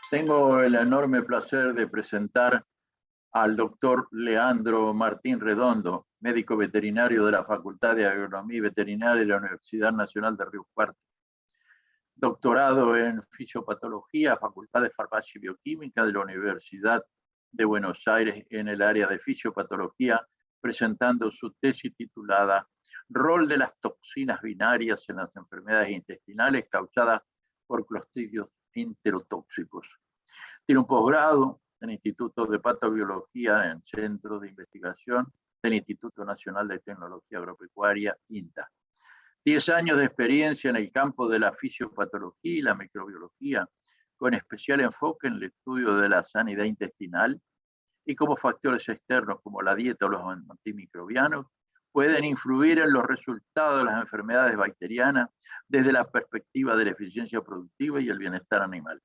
Tengo el enorme placer de presentar al doctor Leandro Martín Redondo, médico veterinario de la Facultad de Agronomía y Veterinaria de la Universidad Nacional de Río Cuarto. Doctorado en Fisiopatología, Facultad de Farmacia y Bioquímica de la Universidad de Buenos Aires en el área de Fisiopatología, presentando su tesis titulada Rol de las toxinas binarias en las enfermedades intestinales causadas por clostridios enterotóxicos. Tiene un posgrado en el Instituto de Patobiología en Centro de Investigación del Instituto Nacional de Tecnología Agropecuaria, INTA. 10 años de experiencia en el campo de la fisiopatología y la microbiología, con especial enfoque en el estudio de la sanidad intestinal y cómo factores externos como la dieta o los antimicrobianos pueden influir en los resultados de las enfermedades bacterianas desde la perspectiva de la eficiencia productiva y el bienestar animal.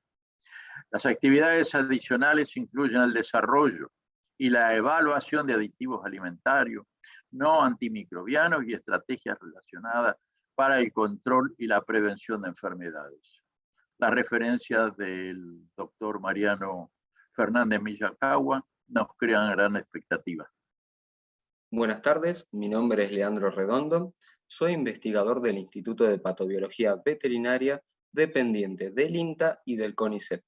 Las actividades adicionales incluyen el desarrollo y la evaluación de aditivos alimentarios, no antimicrobianos y estrategias relacionadas para el control y la prevención de enfermedades. Las referencias del doctor Mariano Fernández Miyakawa nos crean gran expectativa. Buenas tardes, mi nombre es Leandro Redondo, soy investigador del Instituto de Patobiología Veterinaria, dependiente del INTA y del CONICET.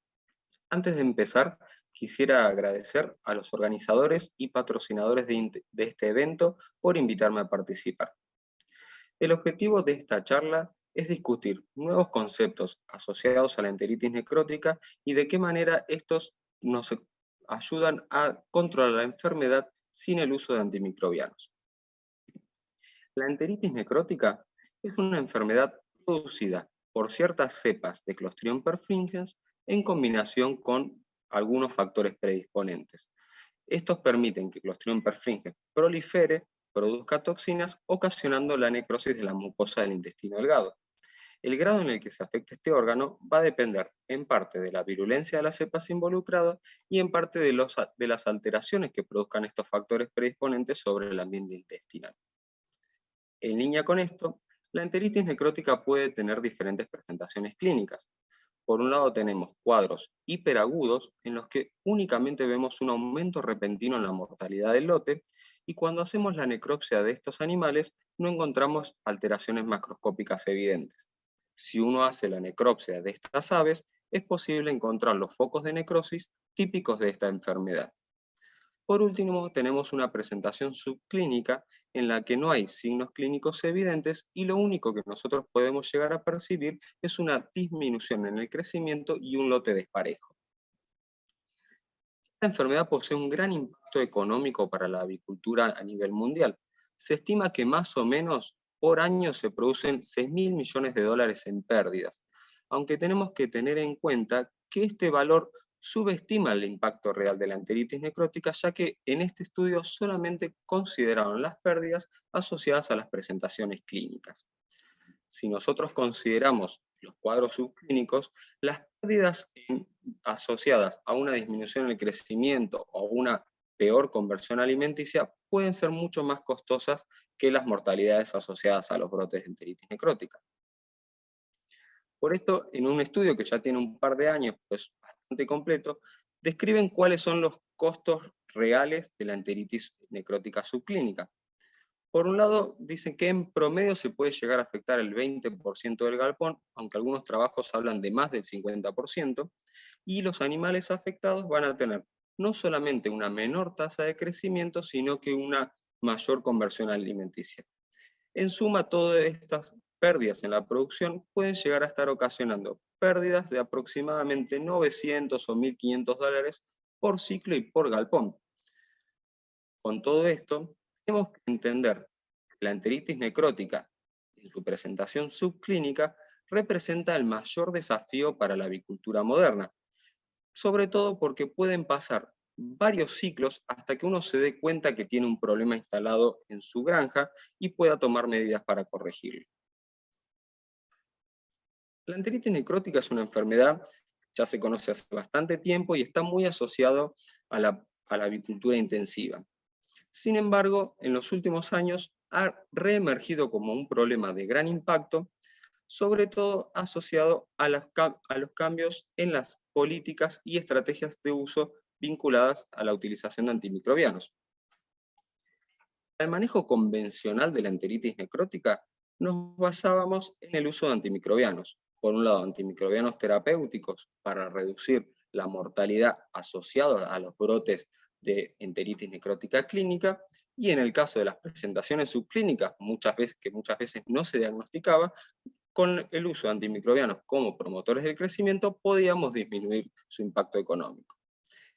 Antes de empezar, quisiera agradecer a los organizadores y patrocinadores de este evento por invitarme a participar. El objetivo de esta charla es discutir nuevos conceptos asociados a la enteritis necrótica y de qué manera estos nos ayudan a controlar la enfermedad sin el uso de antimicrobianos. La enteritis necrótica es una enfermedad producida por ciertas cepas de Clostridium perfringens en combinación con algunos factores predisponentes. Estos permiten que Clostridium perfringens prolifere, produzca toxinas, ocasionando la necrosis de la mucosa del intestino delgado. El grado en el que se afecta este órgano va a depender en parte de la virulencia de las cepas involucradas y en parte de las alteraciones que produzcan estos factores predisponentes sobre el ambiente intestinal. En línea con esto, la enteritis necrótica puede tener diferentes presentaciones clínicas. Por un lado tenemos cuadros hiperagudos en los que únicamente vemos un aumento repentino en la mortalidad del lote, y cuando hacemos la necropsia de estos animales no encontramos alteraciones macroscópicas evidentes. Si uno hace la necropsia de estas aves, es posible encontrar los focos de necrosis típicos de esta enfermedad. Por último, tenemos una presentación subclínica en la que no hay signos clínicos evidentes y lo único que nosotros podemos llegar a percibir es una disminución en el crecimiento y un lote desparejo. Esta enfermedad posee un gran impacto económico para la avicultura a nivel mundial. Se estima que más o menos por año se producen $6.000 millones en pérdidas, aunque tenemos que tener en cuenta que este valor subestima el impacto real de la enteritis necrótica, ya que en este estudio solamente consideraron las pérdidas asociadas a las presentaciones clínicas. Si nosotros consideramos los cuadros subclínicos, las pérdidas asociadas a una disminución en el crecimiento o una peor conversión alimenticia pueden ser mucho más costosas que las mortalidades asociadas a los brotes de enteritis necrótica. Por esto, en un estudio que ya tiene un par de años, pues bastante completo, describen cuáles son los costos reales de la enteritis necrótica subclínica. Por un lado, dicen que en promedio se puede llegar a afectar el 20% del galpón, aunque algunos trabajos hablan de más del 50%, y los animales afectados van a tener no solamente una menor tasa de crecimiento, sino que una mayor conversión alimenticia. En suma, todas estas pérdidas en la producción pueden llegar a estar ocasionando pérdidas de aproximadamente $900 o $1.500 por ciclo y por galpón. Con todo esto, tenemos que entender que la enteritis necrótica, en su presentación subclínica, representa el mayor desafío para la avicultura moderna, sobre todo porque pueden pasar varios ciclos hasta que uno se dé cuenta que tiene un problema instalado en su granja y pueda tomar medidas para corregirlo. La enteritis necrótica es una enfermedad que ya se conoce hace bastante tiempo y está muy asociado a la avicultura intensiva. Sin embargo, en los últimos años ha reemergido como un problema de gran impacto, sobre todo asociado a los cambios en las políticas y estrategias de uso vinculadas a la utilización de antimicrobianos. Para el manejo convencional de la enteritis necrótica, nos basábamos en el uso de antimicrobianos. Por un lado, antimicrobianos terapéuticos para reducir la mortalidad asociada a los brotes de enteritis necrótica clínica, y en el caso de las presentaciones subclínicas, muchas veces no se diagnosticaba, con el uso de antimicrobianos como promotores del crecimiento podíamos disminuir su impacto económico.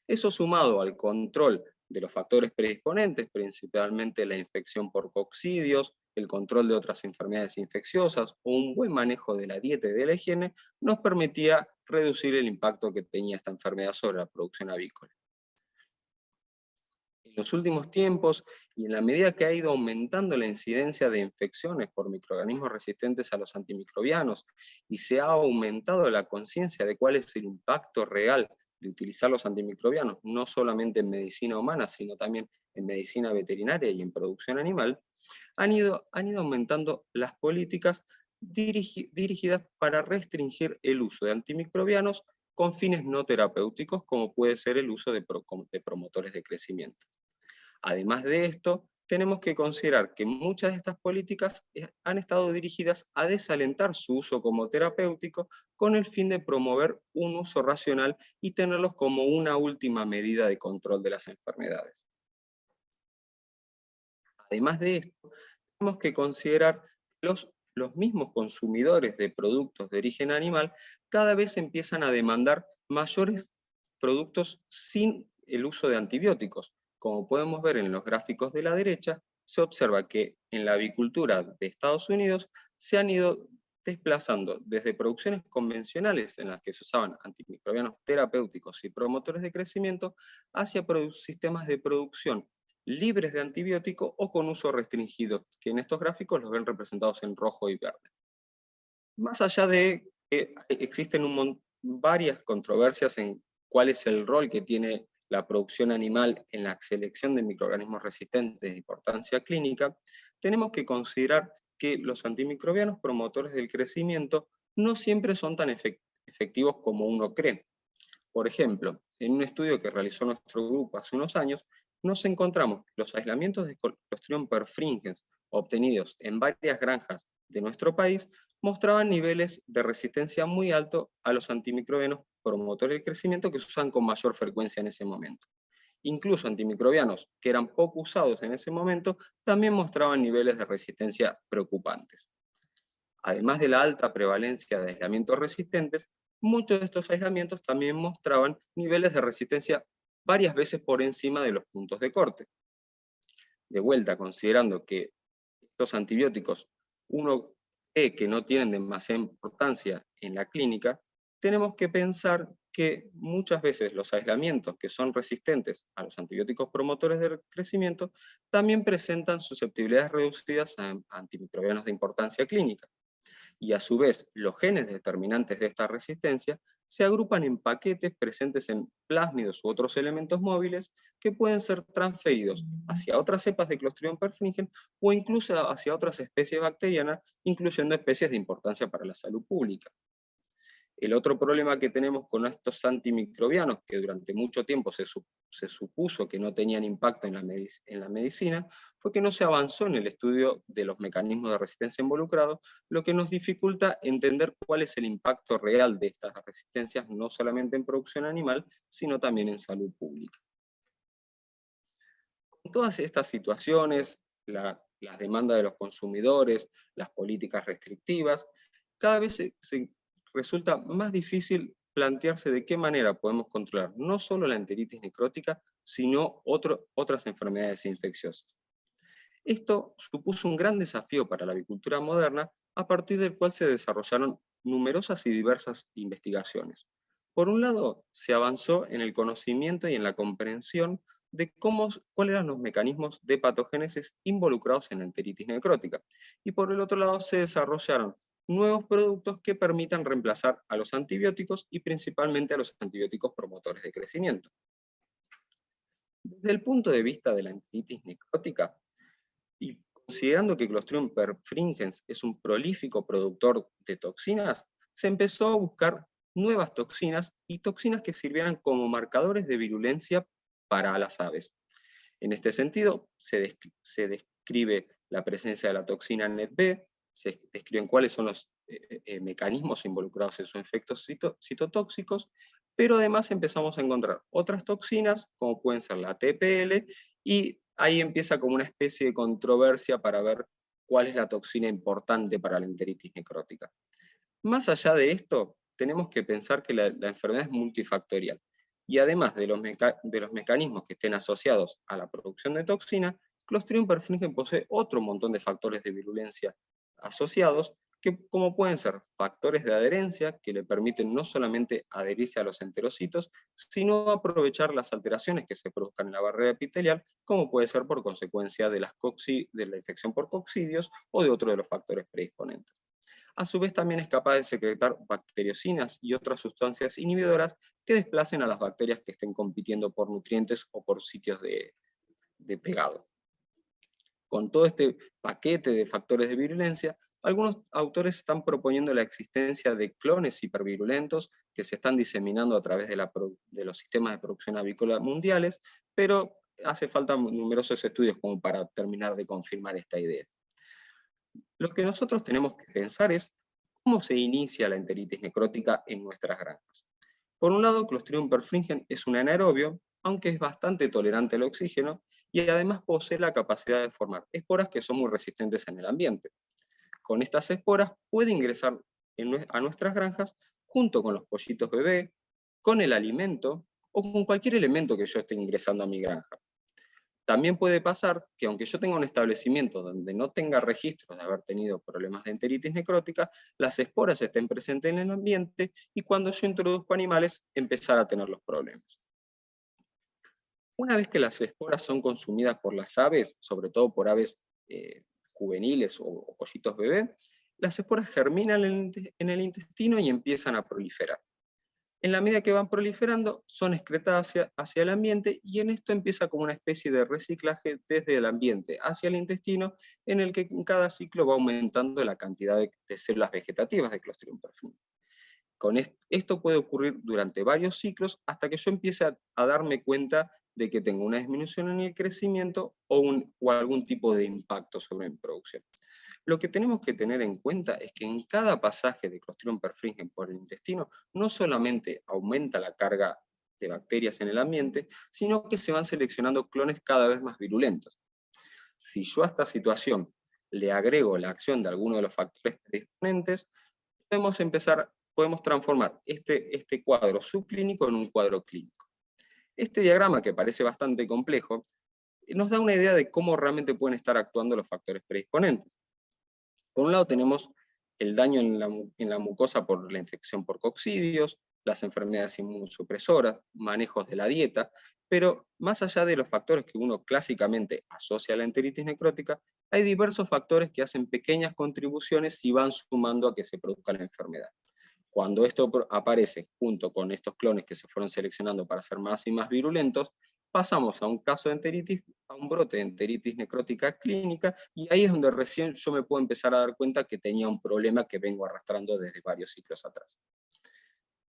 Eso sumado al control de los factores predisponentes, principalmente la infección por coccidios, el control de otras enfermedades infecciosas o un buen manejo de la dieta y de la higiene, nos permitía reducir el impacto que tenía esta enfermedad sobre la producción avícola. En los últimos tiempos, y en la medida que ha ido aumentando la incidencia de infecciones por microorganismos resistentes a los antimicrobianos, y se ha aumentado la conciencia de cuál es el impacto real de utilizar los antimicrobianos, no solamente en medicina humana, sino también en medicina veterinaria y en producción animal, han ido aumentando las políticas dirigidas para restringir el uso de antimicrobianos con fines no terapéuticos, como puede ser el uso de promotores de crecimiento. Además de esto, tenemos que considerar que muchas de estas políticas han estado dirigidas a desalentar su uso como terapéutico con el fin de promover un uso racional y tenerlos como una última medida de control de las enfermedades. Además de esto, tenemos que considerar que los mismos consumidores de productos de origen animal cada vez empiezan a demandar mayores productos sin el uso de antibióticos. Como podemos ver en los gráficos de la derecha, se observa que en la avicultura de Estados Unidos se han ido desplazando desde producciones convencionales en las que se usaban antimicrobianos terapéuticos y promotores de crecimiento hacia sistemas de producción libres de antibiótico o con uso restringido, que en estos gráficos los ven representados en rojo y verde. Más allá de que existen varias controversias en cuál es el rol que tiene la producción animal en la selección de microorganismos resistentes de importancia clínica, tenemos que considerar que los antimicrobianos promotores del crecimiento no siempre son tan efectivos como uno cree. Por ejemplo, en un estudio que realizó nuestro grupo hace unos años, nos encontramos que los aislamientos de Clostridium perfringens obtenidos en varias granjas de nuestro país mostraban niveles de resistencia muy altos a los antimicrobianos promotores del crecimiento que se usan con mayor frecuencia en ese momento. Incluso antimicrobianos que eran poco usados en ese momento también mostraban niveles de resistencia preocupantes. Además de la alta prevalencia de aislamientos resistentes, muchos de estos aislamientos también mostraban niveles de resistencia varias veces por encima de los puntos de corte. De vuelta, considerando que estos antibióticos uno cree que no tienen demasiada importancia en la clínica, tenemos que pensar que muchas veces los aislamientos que son resistentes a los antibióticos promotores del crecimiento también presentan susceptibilidades reducidas a antimicrobianos de importancia clínica. Y a su vez, los genes determinantes de esta resistencia se agrupan en paquetes presentes en plásmidos u otros elementos móviles que pueden ser transferidos hacia otras cepas de Clostridium perfringens o incluso hacia otras especies bacterianas, incluyendo especies de importancia para la salud pública. El otro problema que tenemos con estos antimicrobianos, que durante mucho tiempo se supuso que no tenían impacto en la medicina, fue que no se avanzó en el estudio de los mecanismos de resistencia involucrados, lo que nos dificulta entender cuál es el impacto real de estas resistencias, no solamente en producción animal, sino también en salud pública. Con todas estas situaciones, las demandas de los consumidores, las políticas restrictivas, cada vez resulta más difícil plantearse de qué manera podemos controlar no solo la enteritis necrótica, sino otras enfermedades infecciosas. Esto supuso un gran desafío para la avicultura moderna, a partir del cual se desarrollaron numerosas y diversas investigaciones. Por un lado, se avanzó en el conocimiento y en la comprensión de cuáles eran los mecanismos de patogénesis involucrados en la enteritis necrótica. Y por el otro lado, se desarrollaron nuevos productos que permitan reemplazar a los antibióticos y principalmente a los antibióticos promotores de crecimiento. Desde el punto de vista de la enteritis necrótica, y considerando que Clostridium perfringens es un prolífico productor de toxinas, se empezó a buscar nuevas toxinas y toxinas que sirvieran como marcadores de virulencia para las aves. En este sentido, se describe la presencia de la toxina NETB, se describen cuáles son los mecanismos involucrados en sus efectos citotóxicos, pero además empezamos a encontrar otras toxinas, como pueden ser la TPL, y ahí empieza como una especie de controversia para ver cuál es la toxina importante para la enteritis necrótica. Más allá de esto, tenemos que pensar que la enfermedad es multifactorial, y además de los mecanismos que estén asociados a la producción de toxina, Clostridium perfringens posee otro montón de factores de virulencia asociados, como pueden ser factores de adherencia, que le permiten no solamente adherirse a los enterocitos, sino aprovechar las alteraciones que se produzcan en la barrera epitelial, como puede ser por consecuencia de la infección por coccidios o de otro de los factores predisponentes. A su vez también es capaz de secretar bacteriocinas y otras sustancias inhibidoras que desplacen a las bacterias que estén compitiendo por nutrientes o por sitios de pegado. Con todo este paquete de factores de virulencia, algunos autores están proponiendo la existencia de clones hipervirulentos que se están diseminando a través de los sistemas de producción avícola mundiales, pero hace falta numerosos estudios como para terminar de confirmar esta idea. Lo que nosotros tenemos que pensar es cómo se inicia la enteritis necrótica en nuestras granjas. Por un lado, Clostridium perfringens es un anaerobio, aunque es bastante tolerante al oxígeno, y además posee la capacidad de formar esporas que son muy resistentes en el ambiente. Con estas esporas puede ingresar a nuestras granjas junto con los pollitos bebé, con el alimento o con cualquier elemento que yo esté ingresando a mi granja. También puede pasar que aunque yo tenga un establecimiento donde no tenga registros de haber tenido problemas de enteritis necrótica, las esporas estén presentes en el ambiente y cuando yo introduzco animales, empezar a tener los problemas. Una vez que las esporas son consumidas por las aves, sobre todo por aves juveniles o pollitos bebé, las esporas germinan en el intestino y empiezan a proliferar. En la medida que van proliferando, son excretadas hacia el ambiente y en esto empieza como una especie de reciclaje desde el ambiente hacia el intestino, en el que en cada ciclo va aumentando la cantidad de células vegetativas de Clostridium perfringens. Esto puede ocurrir durante varios ciclos hasta que yo empiece a darme cuenta de que tengo una disminución en el crecimiento o algún tipo de impacto sobre mi producción. Lo que tenemos que tener en cuenta es que en cada pasaje de Clostridium perfringens por el intestino no solamente aumenta la carga de bacterias en el ambiente, sino que se van seleccionando clones cada vez más virulentos. Si yo a esta situación le agrego la acción de alguno de los factores predisponentes, podemos transformar este cuadro subclínico en un cuadro clínico. Este diagrama, que parece bastante complejo, nos da una idea de cómo realmente pueden estar actuando los factores predisponentes. Por un lado tenemos el daño en la mucosa por la infección por coccidios, las enfermedades inmunosupresoras, manejos de la dieta, pero más allá de los factores que uno clásicamente asocia a la enteritis necrótica, hay diversos factores que hacen pequeñas contribuciones y van sumando a que se produzca la enfermedad. Cuando esto aparece junto con estos clones que se fueron seleccionando para ser más y más virulentos, pasamos a un caso de enteritis, a un brote de enteritis necrótica clínica, y ahí es donde recién yo me puedo empezar a dar cuenta que tenía un problema que vengo arrastrando desde varios ciclos atrás.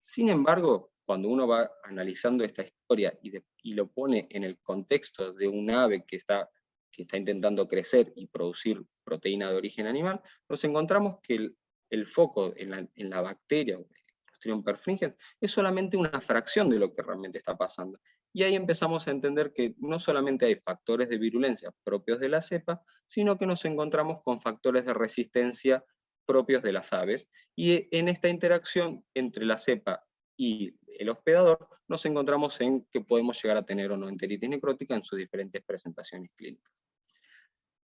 Sin embargo, cuando uno va analizando esta historia y lo pone en el contexto de un ave que está intentando crecer y producir proteína de origen animal, nos encontramos que el foco en la bacteria, Clostridium perfringens, es solamente una fracción de lo que realmente está pasando. Y ahí empezamos a entender que no solamente hay factores de virulencia propios de la cepa, sino que nos encontramos con factores de resistencia propios de las aves, y en esta interacción entre la cepa y el hospedador nos encontramos en que podemos llegar a tener o no enteritis necrótica en sus diferentes presentaciones clínicas.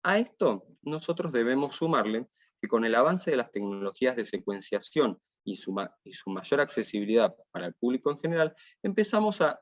A esto nosotros debemos sumarle que con el avance de las tecnologías de secuenciación y su mayor accesibilidad para el público en general, empezamos a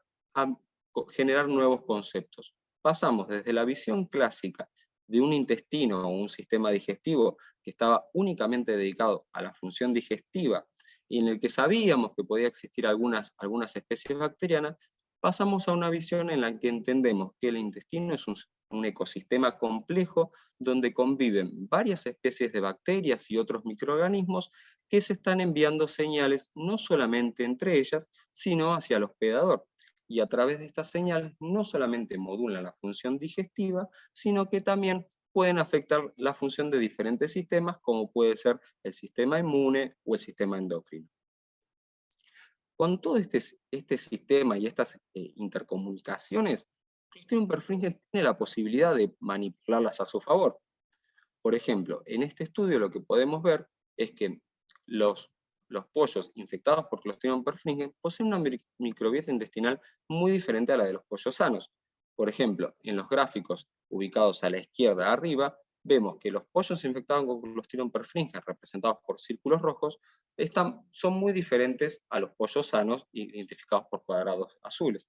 generar nuevos conceptos. Pasamos desde la visión clásica de un intestino o un sistema digestivo que estaba únicamente dedicado a la función digestiva y en el que sabíamos que podía existir algunas especies bacterianas, pasamos a una visión en la que entendemos que el intestino es un ecosistema complejo donde conviven varias especies de bacterias y otros microorganismos que se están enviando señales no solamente entre ellas, sino hacia el hospedador. Y a través de estas señales no solamente modulan la función digestiva, sino que también pueden afectar la función de diferentes sistemas, como puede ser el sistema inmune o el sistema endocrino. Con todo este sistema y estas intercomunicaciones, Clostridium perfringens tiene la posibilidad de manipularlas a su favor. Por ejemplo, en este estudio lo que podemos ver es que los pollos infectados por Clostridium perfringens poseen una microbiota intestinal muy diferente a la de los pollos sanos. Por ejemplo, en los gráficos ubicados a la izquierda arriba, vemos que los pollos infectados con Clostridium perfringens, representados por círculos rojos, son muy diferentes a los pollos sanos, identificados por cuadrados azules.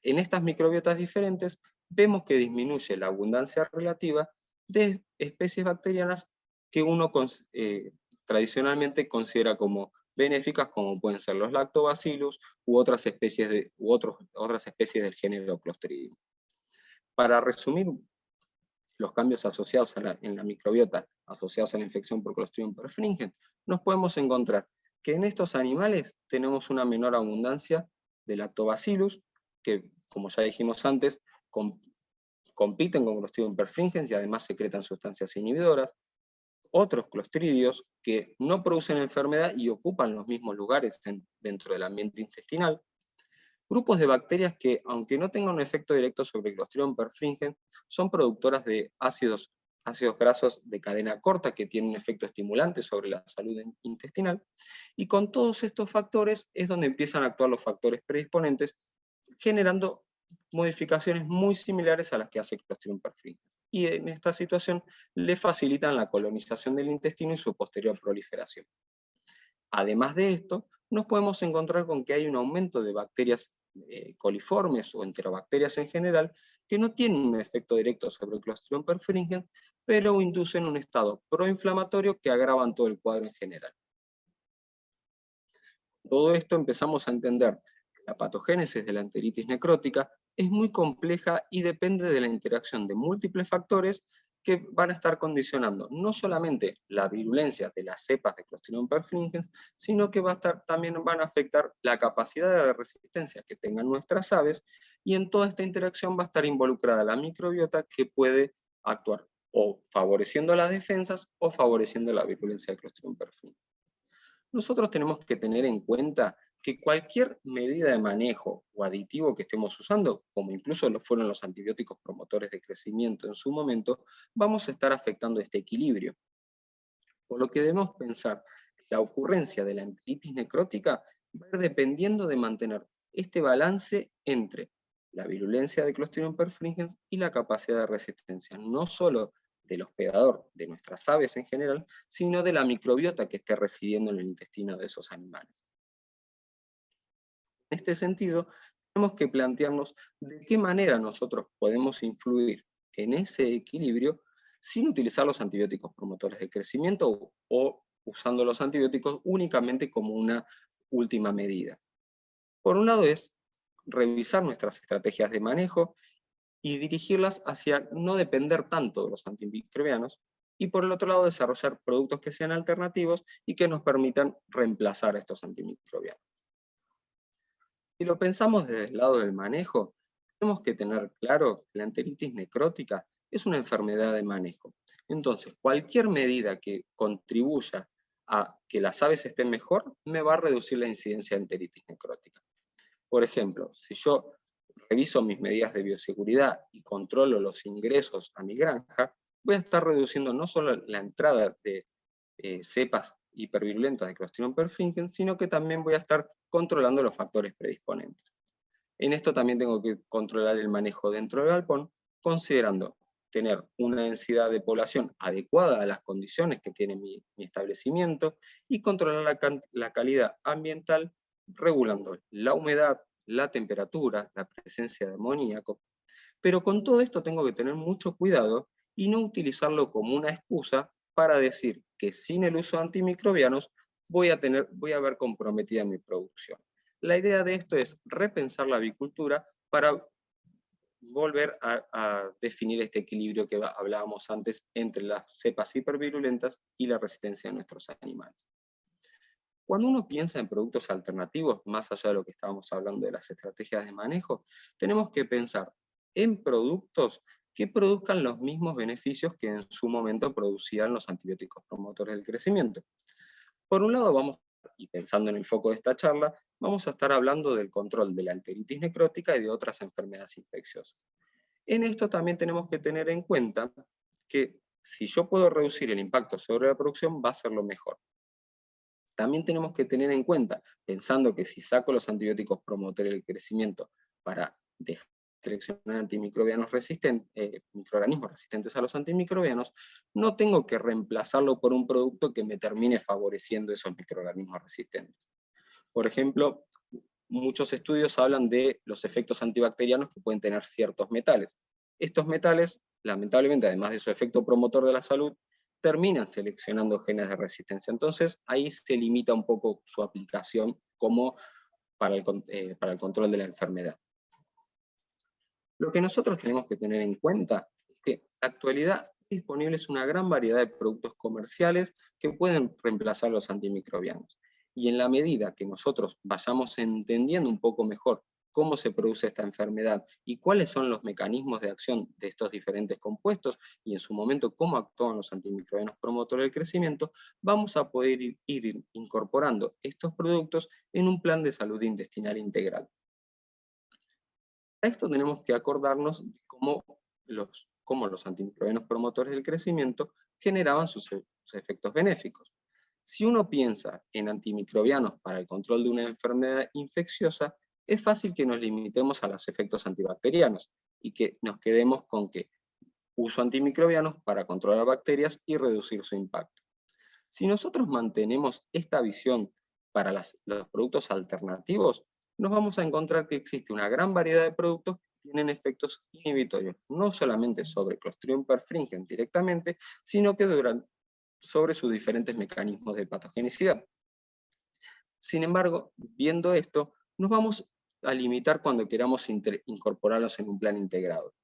En estas microbiotas diferentes, vemos que disminuye la abundancia relativa de especies bacterianas que uno tradicionalmente considera como benéficas, como pueden ser los lactobacillus u otras especies del género Clostridium. Para resumir los cambios asociados en la microbiota, asociados a la infección por Clostridium perfringens, nos podemos encontrar que en estos animales tenemos una menor abundancia de lactobacillus, que, como ya dijimos antes, compiten con Clostridium perfringens y además secretan sustancias inhibidoras. Otros clostridios que no producen enfermedad y ocupan los mismos lugares dentro del ambiente intestinal. Grupos de bacterias que, aunque no tengan un efecto directo sobre Clostridium perfringens, son productoras de ácidos grasos de cadena corta que tienen un efecto estimulante sobre la salud intestinal. Y con todos estos factores es donde empiezan a actuar los factores predisponentes, generando modificaciones muy similares a las que hace Clostridium perfringens. Y en esta situación le facilitan la colonización del intestino y su posterior proliferación. Además de esto, nos podemos encontrar con que hay un aumento de bacterias coliformes o enterobacterias en general que no tienen un efecto directo sobre el Clostridium perfringens, pero inducen un estado proinflamatorio que agravan todo el cuadro en general. Todo esto empezamos a entender que la patogénesis de la enteritis necrótica es muy compleja y depende de la interacción de múltiples factores que van a estar condicionando no solamente la virulencia de las cepas de Clostridium perfringens, sino que también van a afectar la capacidad de resistencia que tengan nuestras aves, y en toda esta interacción va a estar involucrada la microbiota, que puede actuar o favoreciendo las defensas o favoreciendo la virulencia de Clostridium perfringens. Nosotros tenemos que tener en cuenta que cualquier medida de manejo o aditivo que estemos usando, como incluso lo fueron los antibióticos promotores de crecimiento en su momento, vamos a estar afectando este equilibrio. Por lo que debemos pensar que la ocurrencia de la enteritis necrótica va a ir dependiendo de mantener este balance entre la virulencia de Clostridium perfringens y la capacidad de resistencia, no solo del hospedador, de nuestras aves en general, sino de la microbiota que esté residiendo en el intestino de esos animales. En este sentido, tenemos que plantearnos de qué manera nosotros podemos influir en ese equilibrio sin utilizar los antibióticos promotores de crecimiento o usando los antibióticos únicamente como una última medida. Por un lado es revisar nuestras estrategias de manejo y dirigirlas hacia no depender tanto de los antimicrobianos, y por el otro lado desarrollar productos que sean alternativos y que nos permitan reemplazar a estos antimicrobianos. Si lo pensamos desde el lado del manejo, tenemos que tener claro que la enteritis necrótica es una enfermedad de manejo. Entonces, cualquier medida que contribuya a que las aves estén mejor, me va a reducir la incidencia de enteritis necrótica. Por ejemplo, si yo reviso mis medidas de bioseguridad y controlo los ingresos a mi granja, voy a estar reduciendo no solo la entrada de cepas hipervirulentas de Clostridium perfringens, sino que también voy a estar controlando los factores predisponentes. En esto también tengo que controlar el manejo dentro del galpón, considerando tener una densidad de población adecuada a las condiciones que tiene mi establecimiento, y controlar la calidad ambiental, regulando la humedad, la temperatura, la presencia de amoníaco. Pero con todo esto tengo que tener mucho cuidado y no utilizarlo como una excusa para decir que sin el uso de antimicrobianos voy a ver comprometida mi producción. La idea de esto es repensar la avicultura para volver a definir este equilibrio que hablábamos antes entre las cepas hipervirulentas y la resistencia de nuestros animales. Cuando uno piensa en productos alternativos, más allá de lo que estábamos hablando de las estrategias de manejo, tenemos que pensar en productos que produzcan los mismos beneficios que en su momento producían los antibióticos promotores del crecimiento. Por un lado, y pensando en el foco de esta charla, vamos a estar hablando del control de la enteritis necrótica y de otras enfermedades infecciosas. En esto también tenemos que tener en cuenta que si yo puedo reducir el impacto sobre la producción, va a ser lo mejor. También tenemos que tener en cuenta, pensando que si saco los antibióticos promotores del crecimiento para dejar de seleccionar antimicrobianos microorganismos resistentes a los antimicrobianos, no tengo que reemplazarlo por un producto que me termine favoreciendo esos microorganismos resistentes. Por ejemplo, muchos estudios hablan de los efectos antibacterianos que pueden tener ciertos metales. Estos metales, lamentablemente, además de su efecto promotor de la salud, terminan seleccionando genes de resistencia. Entonces, ahí se limita un poco su aplicación como para el control de la enfermedad. Lo que nosotros tenemos que tener en cuenta es que en la actualidad disponible es una gran variedad de productos comerciales que pueden reemplazar los antimicrobianos. Y en la medida que nosotros vayamos entendiendo un poco mejor cómo se produce esta enfermedad y cuáles son los mecanismos de acción de estos diferentes compuestos y en su momento cómo actúan los antimicrobianos promotores del crecimiento, vamos a poder ir incorporando estos productos en un plan de salud intestinal integral. Para esto tenemos que acordarnos de cómo los antimicrobianos promotores del crecimiento generaban sus efectos benéficos. Si uno piensa en antimicrobianos para el control de una enfermedad infecciosa, es fácil que nos limitemos a los efectos antibacterianos y que nos quedemos con que uso antimicrobianos para controlar bacterias y reducir su impacto. Si nosotros mantenemos esta visión para los productos alternativos, nos vamos a encontrar que existe una gran variedad de productos que tienen efectos inhibitorios, no solamente sobre Clostridium perfringens directamente, sino que sobre sus diferentes mecanismos de patogenicidad. Sin embargo, viendo esto, nos vamos a limitar cuando queramos incorporarlos en un plan integrado.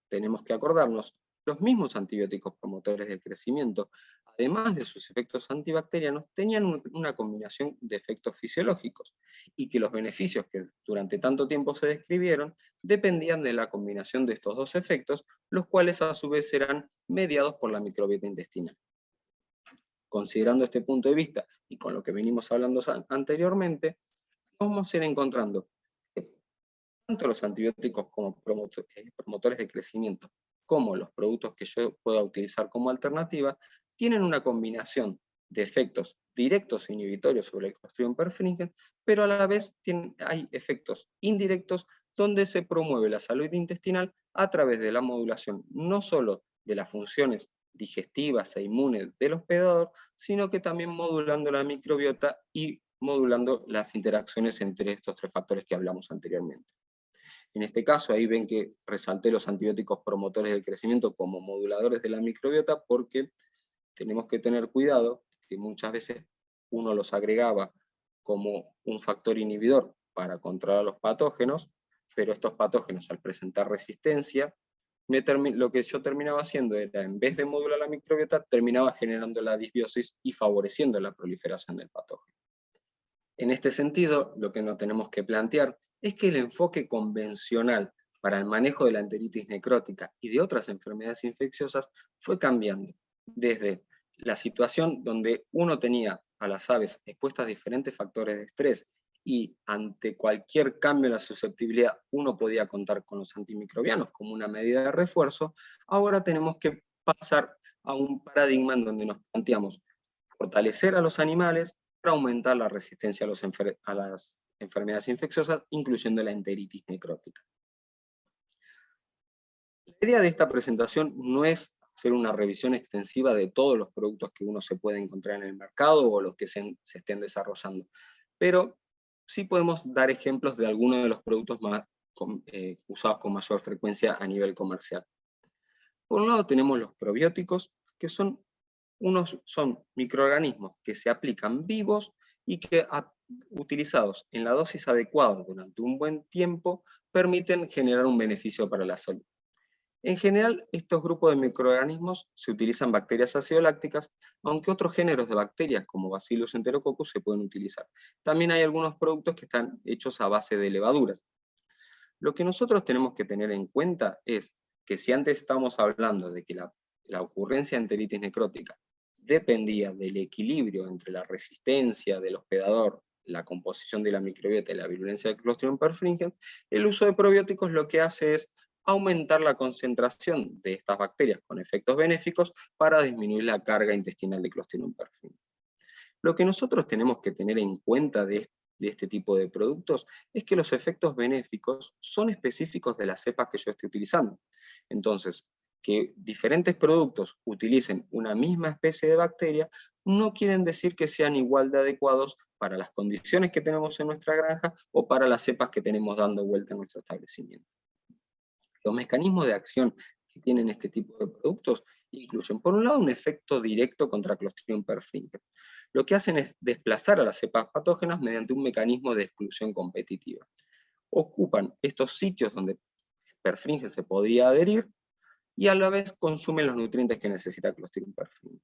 Tenemos que acordarnos, los mismos antibióticos promotores del crecimiento, además de sus efectos antibacterianos, tenían una combinación de efectos fisiológicos, y que los beneficios que durante tanto tiempo se describieron dependían de la combinación de estos dos efectos, los cuales a su vez eran mediados por la microbiota intestinal. Considerando este punto de vista, y con lo que venimos hablando anteriormente, vamos a ir encontrando que tanto los antibióticos como promotores de crecimiento, como los productos que yo pueda utilizar como alternativa, tienen una combinación de efectos directos inhibitorios sobre el Clostridium perfringens, pero a la vez hay efectos indirectos donde se promueve la salud intestinal a través de la modulación no solo de las funciones digestivas e inmunes del hospedador, sino que también modulando la microbiota y modulando las interacciones entre estos tres factores que hablamos anteriormente. En este caso, ahí ven que resalté los antibióticos promotores del crecimiento como moduladores de la microbiota, porque tenemos que tener cuidado que muchas veces uno los agregaba como un factor inhibidor para controlar los patógenos, pero estos patógenos al presentar resistencia, lo que yo terminaba haciendo era, en vez de modular la microbiota, terminaba generando la disbiosis y favoreciendo la proliferación del patógeno. En este sentido, lo que nos tenemos que plantear es que el enfoque convencional para el manejo de la enteritis necrótica y de otras enfermedades infecciosas fue cambiando, desde la situación donde uno tenía a las aves expuestas a diferentes factores de estrés y ante cualquier cambio en la susceptibilidad uno podía contar con los antimicrobianos como una medida de refuerzo. Ahora tenemos que pasar a un paradigma en donde nos planteamos fortalecer a los animales para aumentar la resistencia a las enfermedades infecciosas, incluyendo la enteritis necrótica. La idea de esta presentación no es hacer una revisión extensiva de todos los productos que uno se puede encontrar en el mercado o los que se estén desarrollando, pero sí podemos dar ejemplos de algunos de los productos usados con mayor frecuencia a nivel comercial. Por un lado tenemos los probióticos, que son microorganismos que se aplican vivos y que utilizados en la dosis adecuada durante un buen tiempo, permiten generar un beneficio para la salud. En general, estos grupos de microorganismos se utilizan bacterias acidolácticas, aunque otros géneros de bacterias, como Bacillus enterococcus, se pueden utilizar. También hay algunos productos que están hechos a base de levaduras. Lo que nosotros tenemos que tener en cuenta es que si antes estábamos hablando de que la ocurrencia de enteritis necrótica dependía del equilibrio entre la resistencia del hospedador, la composición de la microbiota y la virulencia del Clostridium perfringens, el uso de probióticos lo que hace es aumentar la concentración de estas bacterias con efectos benéficos para disminuir la carga intestinal de Clostridium perfringens. Lo que nosotros tenemos que tener en cuenta de este tipo de productos es que los efectos benéficos son específicos de las cepas que yo estoy utilizando. Entonces, que diferentes productos utilicen una misma especie de bacteria no quieren decir que sean igual de adecuados para las condiciones que tenemos en nuestra granja o para las cepas que tenemos dando vuelta en nuestro establecimiento. Los mecanismos de acción que tienen este tipo de productos incluyen, por un lado, un efecto directo contra Clostridium perfringens. Lo que hacen es desplazar a las cepas patógenas mediante un mecanismo de exclusión competitiva. Ocupan estos sitios donde perfringens se podría adherir y a la vez consumen los nutrientes que necesita Clostridium perfringens.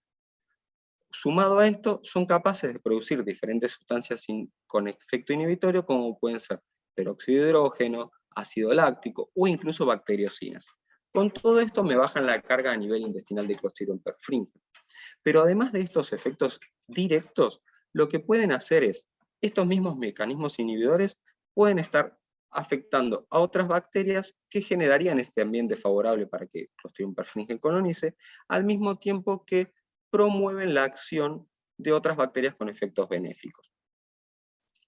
Sumado a esto, son capaces de producir diferentes sustancias con efecto inhibitorio, como pueden ser peróxido de hidrógeno, ácido láctico o incluso bacteriocinas. Con todo esto me bajan la carga a nivel intestinal de Clostridium perfringens. Pero además de estos efectos directos, lo que pueden hacer es, estos mismos mecanismos inhibidores pueden estar afectando a otras bacterias que generarían este ambiente favorable para que Clostridium perfringens colonice, al mismo tiempo que promueven la acción de otras bacterias con efectos benéficos.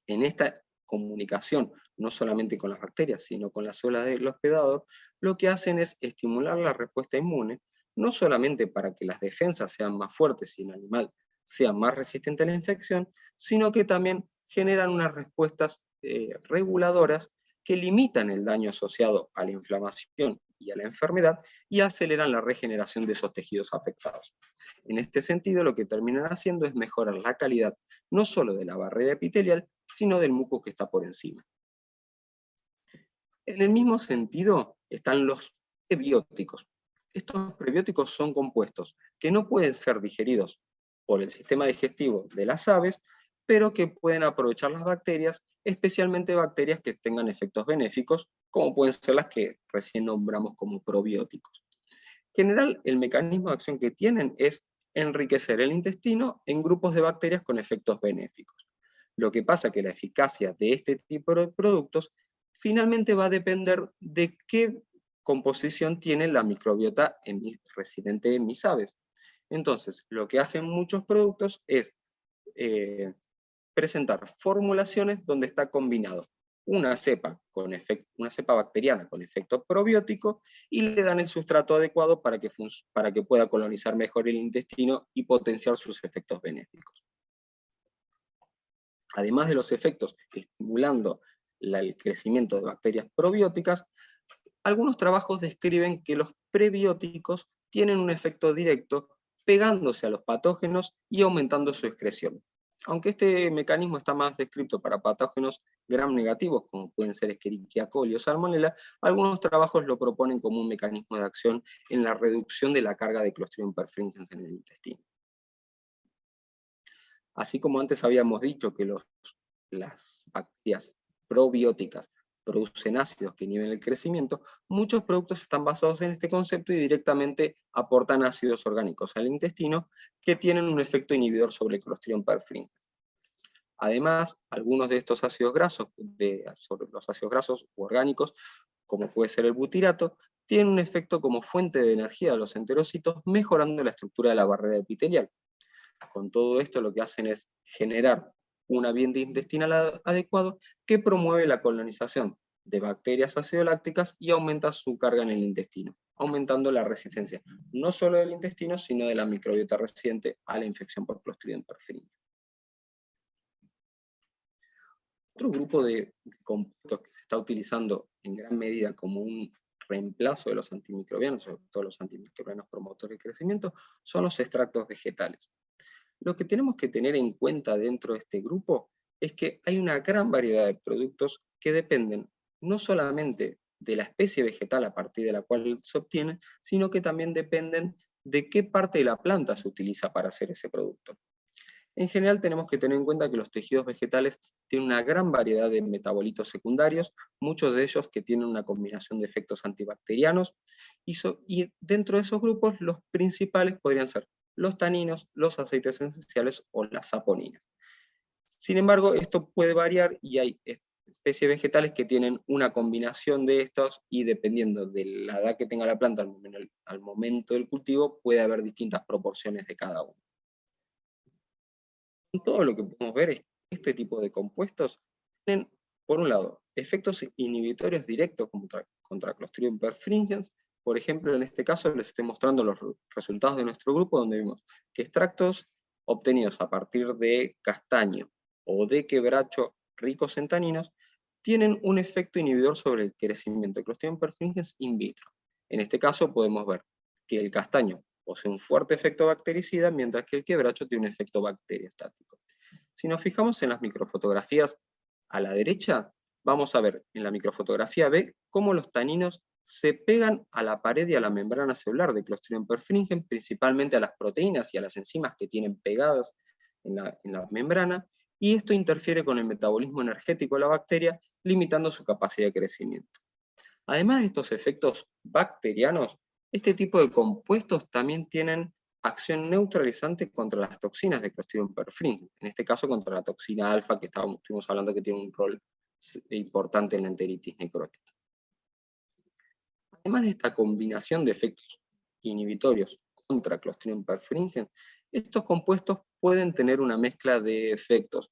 En esta comunicación, no solamente con las bacterias, sino con las células del hospedador, lo que hacen es estimular la respuesta inmune, no solamente para que las defensas sean más fuertes y el animal sea más resistente a la infección, sino que también generan unas respuestas reguladoras que limitan el daño asociado a la inflamación y a la enfermedad y aceleran la regeneración de esos tejidos afectados. En este sentido, lo que terminan haciendo es mejorar la calidad no solo de la barrera epitelial, sino del muco que está por encima. En el mismo sentido están los prebióticos. Estos prebióticos son compuestos que no pueden ser digeridos por el sistema digestivo de las aves, pero que pueden aprovechar las bacterias, especialmente bacterias que tengan efectos benéficos, como pueden ser las que recién nombramos como probióticos. En general, el mecanismo de acción que tienen es enriquecer el intestino en grupos de bacterias con efectos benéficos. Lo que pasa es que la eficacia de este tipo de productos finalmente va a depender de qué composición tiene la microbiota residente en mis aves. Entonces, lo que hacen muchos productos es presentar formulaciones donde está combinado una cepa bacteriana con efecto probiótico y le dan el sustrato adecuado para que pueda colonizar mejor el intestino y potenciar sus efectos benéficos. Además de los efectos estimulando el crecimiento de bacterias probióticas, algunos trabajos describen que los prebióticos tienen un efecto directo pegándose a los patógenos y aumentando su excreción. Aunque este mecanismo está más descrito para patógenos gram negativos, como pueden ser Escherichia coli o Salmonella, algunos trabajos lo proponen como un mecanismo de acción en la reducción de la carga de Clostridium perfringens en el intestino. Así como antes habíamos dicho que las bacterias probióticas producen ácidos que inhiben el crecimiento, muchos productos están basados en este concepto y directamente aportan ácidos orgánicos al intestino que tienen un efecto inhibidor sobre el Clostridium perfringens. Además, algunos de estos ácidos grasos, sobre los ácidos grasos orgánicos, como puede ser el butirato, tienen un efecto como fuente de energía de los enterocitos, mejorando la estructura de la barrera epitelial. Con todo esto lo que hacen es generar un ambiente intestinal adecuado que promueve la colonización de bacterias acidolácticas y aumenta su carga en el intestino, aumentando la resistencia no solo del intestino, sino de la microbiota residente a la infección por Clostridium perfringens. Otro grupo de compuestos que se está utilizando en gran medida como un reemplazo de los antimicrobianos, sobre todo los antimicrobianos promotores de crecimiento, son los extractos vegetales. Lo que tenemos que tener en cuenta dentro de este grupo es que hay una gran variedad de productos que dependen no solamente de la especie vegetal a partir de la cual se obtiene, sino que también dependen de qué parte de la planta se utiliza para hacer ese producto. En general tenemos que tener en cuenta que los tejidos vegetales tienen una gran variedad de metabolitos secundarios, muchos de ellos que tienen una combinación de efectos antibacterianos, y dentro de esos grupos los principales podrían ser los taninos, los aceites esenciales o las saponinas. Sin embargo, esto puede variar y hay especies vegetales que tienen una combinación de estos y dependiendo de la edad que tenga la planta al momento del cultivo, puede haber distintas proporciones de cada uno. Todo lo que podemos ver es que este tipo de compuestos tienen, por un lado, efectos inhibitorios directos contra Clostridium perfringens. Por ejemplo, en este caso les estoy mostrando los resultados de nuestro grupo, donde vimos que extractos obtenidos a partir de castaño o de quebracho ricos en taninos tienen un efecto inhibidor sobre el crecimiento de Clostridium perfringens in vitro. En este caso podemos ver que el castaño posee un fuerte efecto bactericida, mientras que el quebracho tiene un efecto bacteriostático. Si nos fijamos en las microfotografías a la derecha, vamos a ver en la microfotografía B cómo los taninos se pegan a la pared y a la membrana celular de Clostridium perfringens, principalmente a las proteínas y a las enzimas que tienen pegadas en la membrana, y esto interfiere con el metabolismo energético de la bacteria, limitando su capacidad de crecimiento. Además de estos efectos bacterianos, este tipo de compuestos también tienen acción neutralizante contra las toxinas de Clostridium perfringens, en este caso contra la toxina alfa que estuvimos hablando que tiene un rol importante en la enteritis necrótica. Además de esta combinación de efectos inhibitorios contra Clostridium perfringens, estos compuestos pueden tener una mezcla de efectos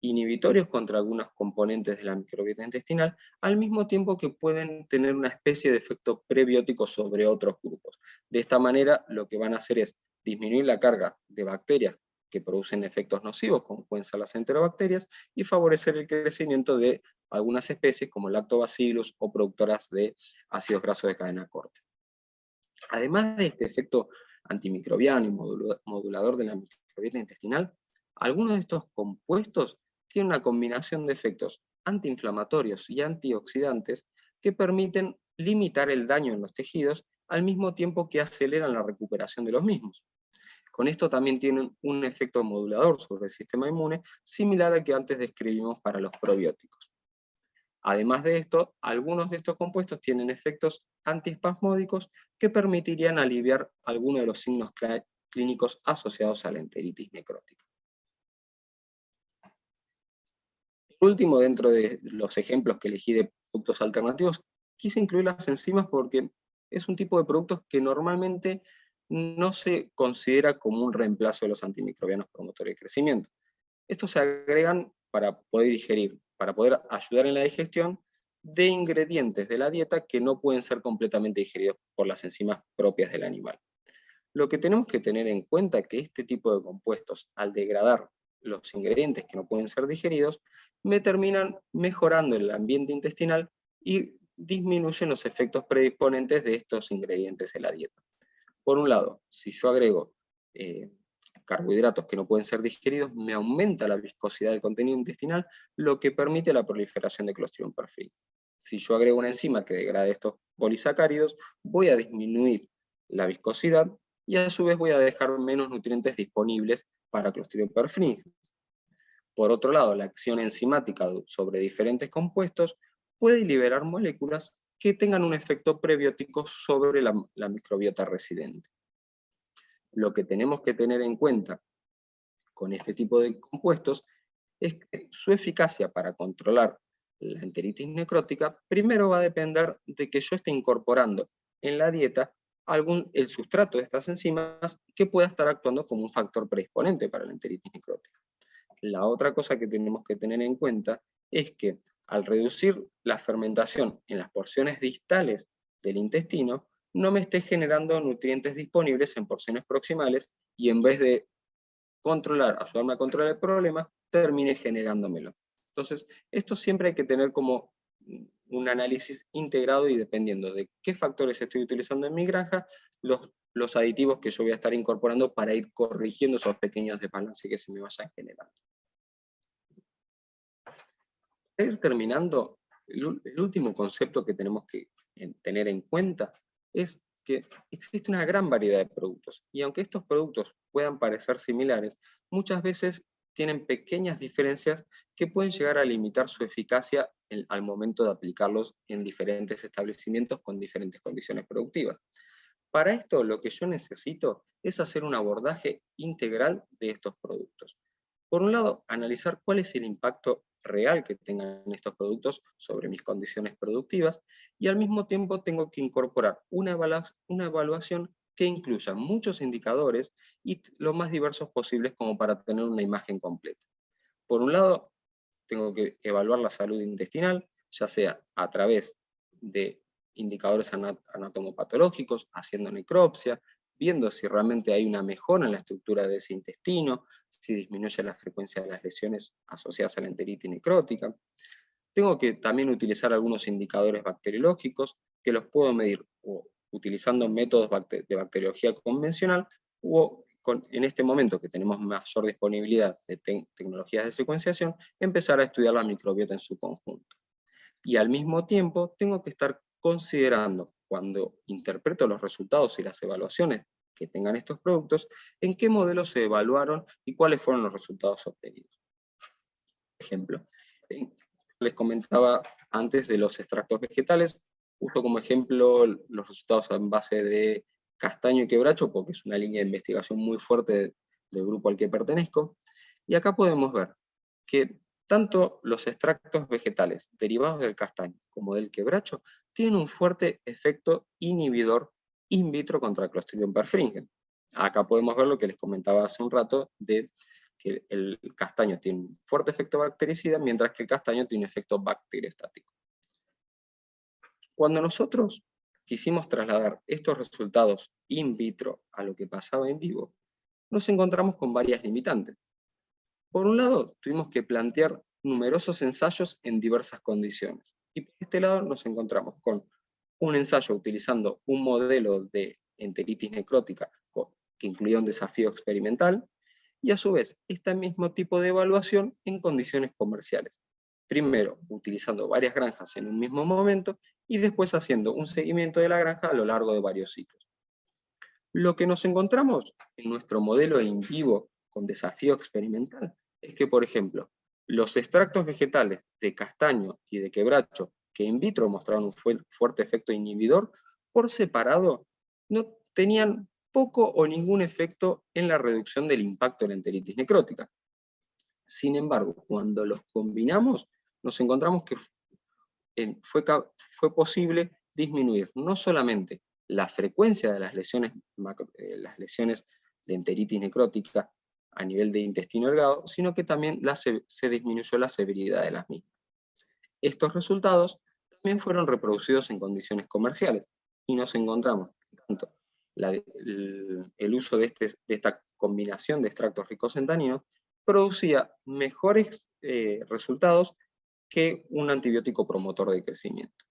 inhibitorios contra algunos componentes de la microbiota intestinal, al mismo tiempo que pueden tener una especie de efecto prebiótico sobre otros grupos. De esta manera, lo que van a hacer es disminuir la carga de bacterias que producen efectos nocivos, como pueden ser las enterobacterias, y favorecer el crecimiento de algunas especies como lactobacillus o productoras de ácidos grasos de cadena corta. Además de este efecto antimicrobiano y modulador de la microbiota intestinal, algunos de estos compuestos tienen una combinación de efectos antiinflamatorios y antioxidantes que permiten limitar el daño en los tejidos al mismo tiempo que aceleran la recuperación de los mismos. Con esto también tienen un efecto modulador sobre el sistema inmune, similar al que antes describimos para los probióticos. Además de esto, algunos de estos compuestos tienen efectos antiespasmódicos que permitirían aliviar algunos de los signos clínicos asociados a la enteritis necrótica. Por último, dentro de los ejemplos que elegí de productos alternativos, quise incluir las enzimas porque es un tipo de productos que normalmente no se considera como un reemplazo de los antimicrobianos promotores de crecimiento. Estos se agregan para poder digerir, para poder ayudar en la digestión de ingredientes de la dieta que no pueden ser completamente digeridos por las enzimas propias del animal. Lo que tenemos que tener en cuenta es que este tipo de compuestos, al degradar los ingredientes que no pueden ser digeridos, me terminan mejorando el ambiente intestinal y disminuyen los efectos predisponentes de estos ingredientes en la dieta. Por un lado, si yo agrego carbohidratos que no pueden ser digeridos, me aumenta la viscosidad del contenido intestinal, lo que permite la proliferación de Clostridium perfringens. Si yo agrego una enzima que degrade estos polisacáridos, voy a disminuir la viscosidad y a su vez voy a dejar menos nutrientes disponibles para Clostridium perfringens. Por otro lado, la acción enzimática sobre diferentes compuestos puede liberar moléculas que tengan un efecto prebiótico sobre la microbiota residente. Lo que tenemos que tener en cuenta con este tipo de compuestos es que su eficacia para controlar la enteritis necrótica primero va a depender de que yo esté incorporando en la dieta el sustrato de estas enzimas que pueda estar actuando como un factor predisponente para la enteritis necrótica. La otra cosa que tenemos que tener en cuenta es que al reducir la fermentación en las porciones distales del intestino, no me esté generando nutrientes disponibles en porciones proximales y en vez de ayudarme a controlar el problema, termine generándomelo. Entonces, esto siempre hay que tener como un análisis integrado y dependiendo de qué factores estoy utilizando en mi granja, los aditivos que yo voy a estar incorporando para ir corrigiendo esos pequeños desbalances que se me vayan generando. Para ir terminando, el último concepto que tenemos que tener en cuenta es que existe una gran variedad de productos, y aunque estos productos puedan parecer similares, muchas veces tienen pequeñas diferencias que pueden llegar a limitar su eficacia al momento de aplicarlos en diferentes establecimientos con diferentes condiciones productivas. Para esto, lo que yo necesito es hacer un abordaje integral de estos productos. Por un lado, analizar cuál es el impacto real que tengan estos productos sobre mis condiciones productivas, y al mismo tiempo tengo que incorporar una evaluación que incluya muchos indicadores y lo más diversos posibles como para tener una imagen completa. Por un lado, tengo que evaluar la salud intestinal, ya sea a través de indicadores anatomopatológicos, haciendo necropsia, viendo si realmente hay una mejora en la estructura de ese intestino, si disminuye la frecuencia de las lesiones asociadas a la enteritis necrótica. Tengo que también utilizar algunos indicadores bacteriológicos que los puedo medir o utilizando métodos de bacteriología convencional o en este momento que tenemos mayor disponibilidad de tecnologías de secuenciación, empezar a estudiar la microbiota en su conjunto. Y al mismo tiempo tengo que estar considerando, cuando interpreto los resultados y las evaluaciones que tengan estos productos, en qué modelos se evaluaron y cuáles fueron los resultados obtenidos. Ejemplo, les comentaba antes de los extractos vegetales, uso como ejemplo los resultados en base de castaño y quebracho, porque es una línea de investigación muy fuerte del grupo al que pertenezco, y acá podemos ver que tanto los extractos vegetales derivados del castaño como del quebracho tienen un fuerte efecto inhibidor in vitro contra Clostridium perfringens. Acá podemos ver lo que les comentaba hace un rato de que el castaño tiene un fuerte efecto bactericida, mientras que el castaño tiene un efecto bacteriostático. Cuando nosotros quisimos trasladar estos resultados in vitro a lo que pasaba en vivo, nos encontramos con varias limitantes. Por un lado, tuvimos que plantear numerosos ensayos en diversas condiciones. Y por este lado nos encontramos con un ensayo utilizando un modelo de enteritis necrótica que incluía un desafío experimental, y a su vez, este mismo tipo de evaluación en condiciones comerciales. Primero, utilizando varias granjas en un mismo momento, y después haciendo un seguimiento de la granja a lo largo de varios ciclos. Lo que nos encontramos en nuestro modelo in vivo con desafío experimental es que, por ejemplo, los extractos vegetales de castaño y de quebracho que in vitro mostraron un fuerte efecto inhibidor, por separado no tenían poco o ningún efecto en la reducción del impacto de la enteritis necrótica. Sin embargo, cuando los combinamos, nos encontramos que fue posible disminuir no solamente la frecuencia de las lesiones de enteritis necrótica a nivel de intestino delgado, sino que también se disminuyó la severidad de las mismas. Estos resultados también fueron reproducidos en condiciones comerciales, y nos encontramos tanto el uso de esta combinación de extractos ricos en taninos producía mejores resultados que un antibiótico promotor de crecimiento.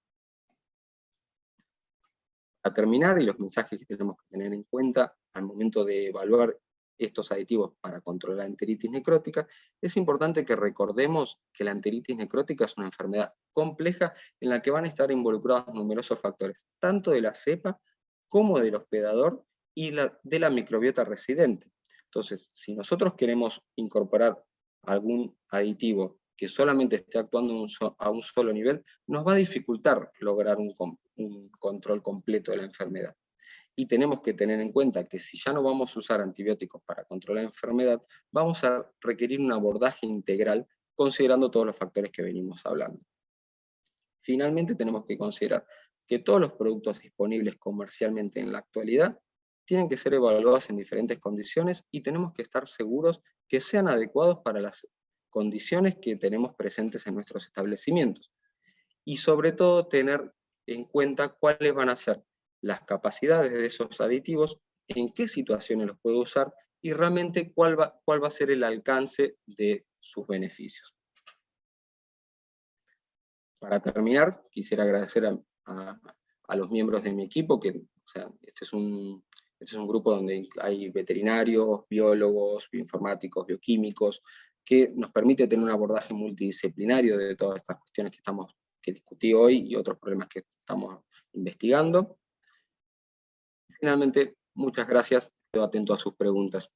Para terminar, y los mensajes que tenemos que tener en cuenta al momento de evaluar estos aditivos para controlar la enteritis necrótica, es importante que recordemos que la enteritis necrótica es una enfermedad compleja en la que van a estar involucrados numerosos factores, tanto de la cepa como del hospedador y de la microbiota residente. Entonces, si nosotros queremos incorporar algún aditivo que solamente esté actuando a un solo nivel, nos va a dificultar lograr un control completo de la enfermedad. Y tenemos que tener en cuenta que si ya no vamos a usar antibióticos para controlar la enfermedad, vamos a requerir un abordaje integral considerando todos los factores que venimos hablando. Finalmente tenemos que considerar que todos los productos disponibles comercialmente en la actualidad tienen que ser evaluados en diferentes condiciones, y tenemos que estar seguros que sean adecuados para las condiciones que tenemos presentes en nuestros establecimientos. Y sobre todo tener en cuenta cuáles van a ser las capacidades de esos aditivos, en qué situaciones los puedo usar, y realmente cuál va a ser el alcance de sus beneficios. Para terminar, quisiera agradecer a los miembros de mi equipo, este es un grupo donde hay veterinarios, biólogos, bioinformáticos, bioquímicos, que nos permite tener un abordaje multidisciplinario de todas estas cuestiones que discutí hoy y otros problemas que estamos investigando. Finalmente, muchas gracias, quedo atento a sus preguntas.